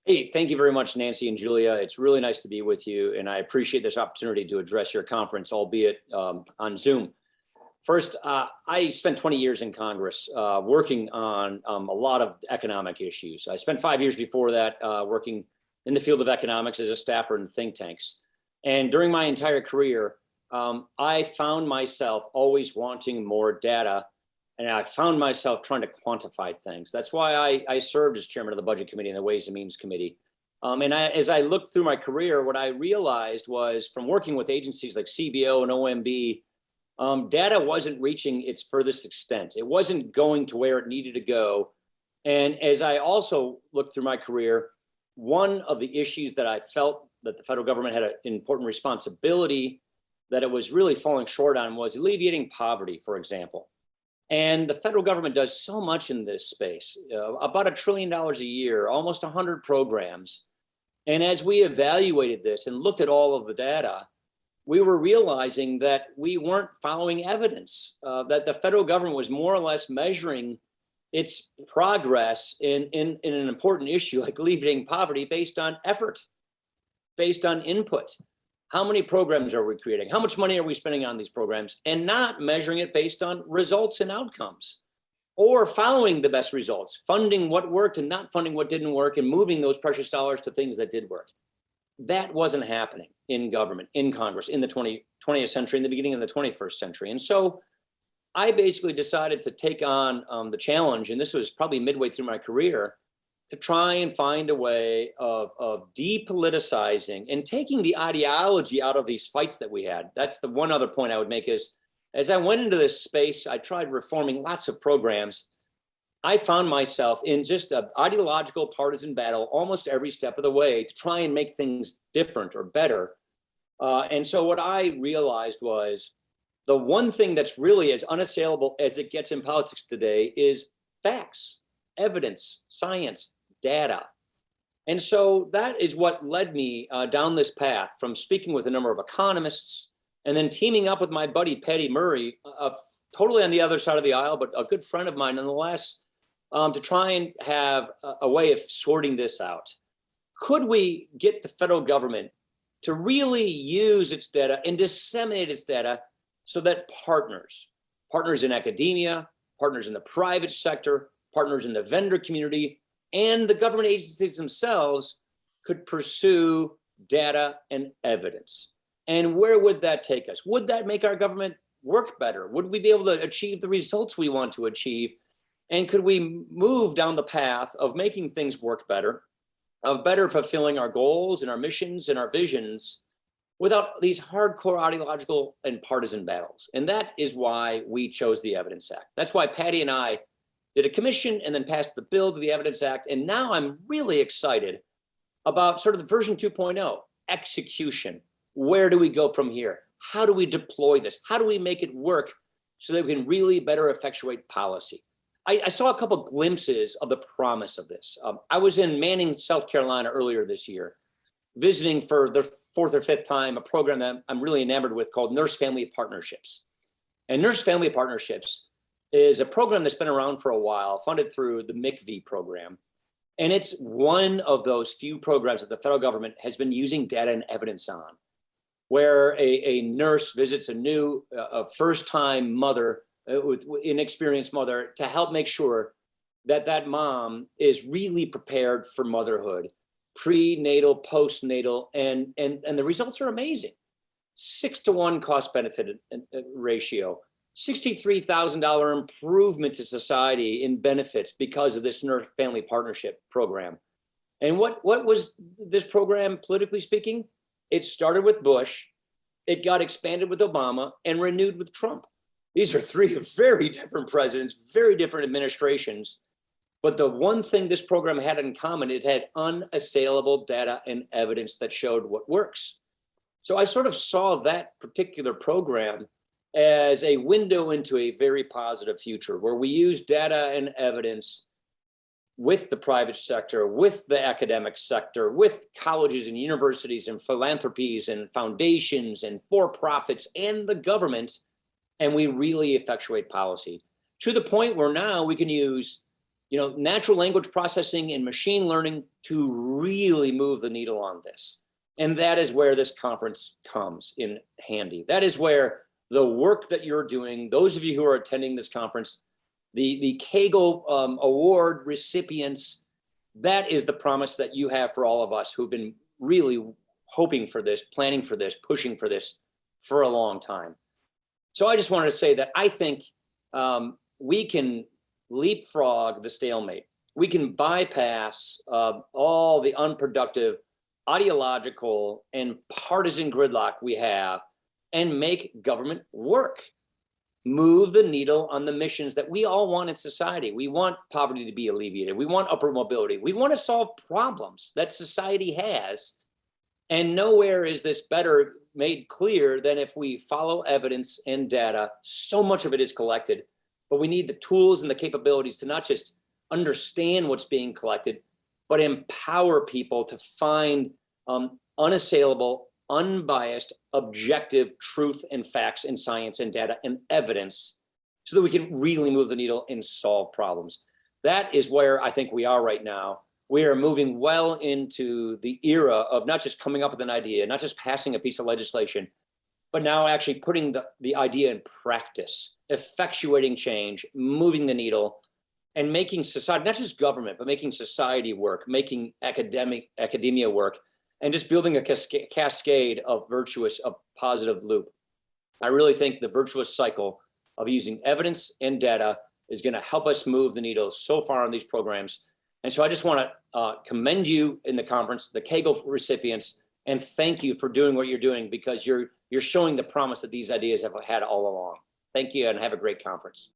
Hey, thank you very much, Nancy and Julia. It's really nice to be with you, and I appreciate this opportunity to address your conference, albeit on Zoom. First, I spent 20 years in Congress working on a lot of economic issues. I spent 5 years before that working in the field of economics as a staffer in think tanks. And during my entire career, I found myself always wanting more data, and I found myself trying to quantify things. That's why I served as chairman of the Budget Committee and the Ways and Means Committee. As I looked through my career, what I realized was from working with agencies like CBO and OMB, data wasn't reaching its furthest extent. It wasn't going to where it needed to go. And as I also looked through my career, one of the issues that I felt that the federal government had an important responsibility that it was really falling short on was alleviating poverty, for example. And the federal government does so much in this space, about $1 trillion a year, almost 100 programs. And as we evaluated this and looked at all of the data, we were realizing that we weren't following evidence, that the federal government was more or less measuring its progress in an important issue like alleviating poverty based on effort, based on input. How many programs are we creating? How much money are we spending on these programs? And not measuring it based on results and outcomes, or following the best results, funding what worked and not funding what didn't work, and moving those precious dollars to things that did work. That wasn't happening in government, in Congress, in the 20th century, in the beginning of the 21st century. And so I basically decided to take on the challenge, and this was probably midway through my career, to try and find a way of depoliticizing and taking the ideology out of these fights that we had. That's the one other point I would make is, as I went into this space, I tried reforming lots of programs. I found myself in just an ideological partisan battle almost every step of the way to try and make things different or better. And so what I realized was the one thing that's really as unassailable as it gets in politics today is facts, evidence, science, data. And so that is what led me down this path, from speaking with a number of economists and then teaming up with my buddy, Patty Murray, totally on the other side of the aisle, but a good friend of mine nonetheless, to try and have a way of sorting this out. Could we get the federal government to really use its data and disseminate its data so that partners in academia, partners in the private sector, partners in the vendor community, and the government agencies themselves could pursue data and evidence? And where would that take us? Would that make our government work better? Would we be able to achieve the results we want to achieve? And could we move down the path of making things work better, of better fulfilling our goals and our missions and our visions without these hardcore ideological and partisan battles? And that is why we chose the Evidence Act. That's why Patty and I did a commission and then passed the bill to the Evidence Act. And now I'm really excited about sort of the version 2.0, execution. Where do we go from here? How do we deploy this? How do we make it work so that we can really better effectuate policy? I saw a couple glimpses of the promise of this. I was in Manning, South Carolina earlier this year, visiting for the 4th or 5th time a program that I'm really enamored with called Nurse Family Partnerships. And Nurse Family Partnerships is a program that's been around for a while, funded through the MICV program. And it's one of those few programs that the federal government has been using data and evidence on, where a nurse visits a first-time mother, with inexperienced mother, to help make sure that that mom is really prepared for motherhood, prenatal, postnatal, and the results are amazing. 6-to-1 cost-benefit ratio, $63,000 improvement to society in benefits because of this Nurse Family Partnership program. And what was this program, politically speaking? It started with Bush, it got expanded with Obama, and renewed with Trump. These are 3 very different presidents, very different administrations. But the one thing this program had in common, it had unassailable data and evidence that showed what works. So I sort of saw that particular program as a window into a very positive future where we use data and evidence with the private sector, with the academic sector, with colleges and universities and philanthropies and foundations and for-profits and the government, and we really effectuate policy to the point where now we can use natural language processing and machine learning to really move the needle on this. And that is where this conference comes in handy. That is where the work that you're doing, those of you who are attending this conference, the Kaggle award recipients, that is the promise that you have for all of us who've been really hoping for this, planning for this, pushing for this for a long time. So I just wanted to say that I think we can leapfrog the stalemate. We can bypass all the unproductive ideological and partisan gridlock we have and make government work. Move the needle on the missions that we all want in society. We want poverty to be alleviated. We want upward mobility. We want to solve problems that society has. And nowhere is this better made clear than if we follow evidence and data. So much of it is collected, but we need the tools and the capabilities to not just understand what's being collected, but empower people to find unassailable, unbiased, objective truth and facts and science and data and evidence so that we can really move the needle and solve problems. That is where I think we are right now. We are moving well into the era of not just coming up with an idea, not just passing a piece of legislation, but now actually putting the idea in practice, effectuating change, moving the needle, and making society, not just government, but making society work, making academia work, and just building a cascade of virtuous, of positive loop. I really think the virtuous cycle of using evidence and data is going to help us move the needle so far on these programs. And so I just want to commend you in the conference, the Kaggle recipients, and thank you for doing what you're doing, because you're showing the promise that these ideas have had all along. Thank you, and have a great conference.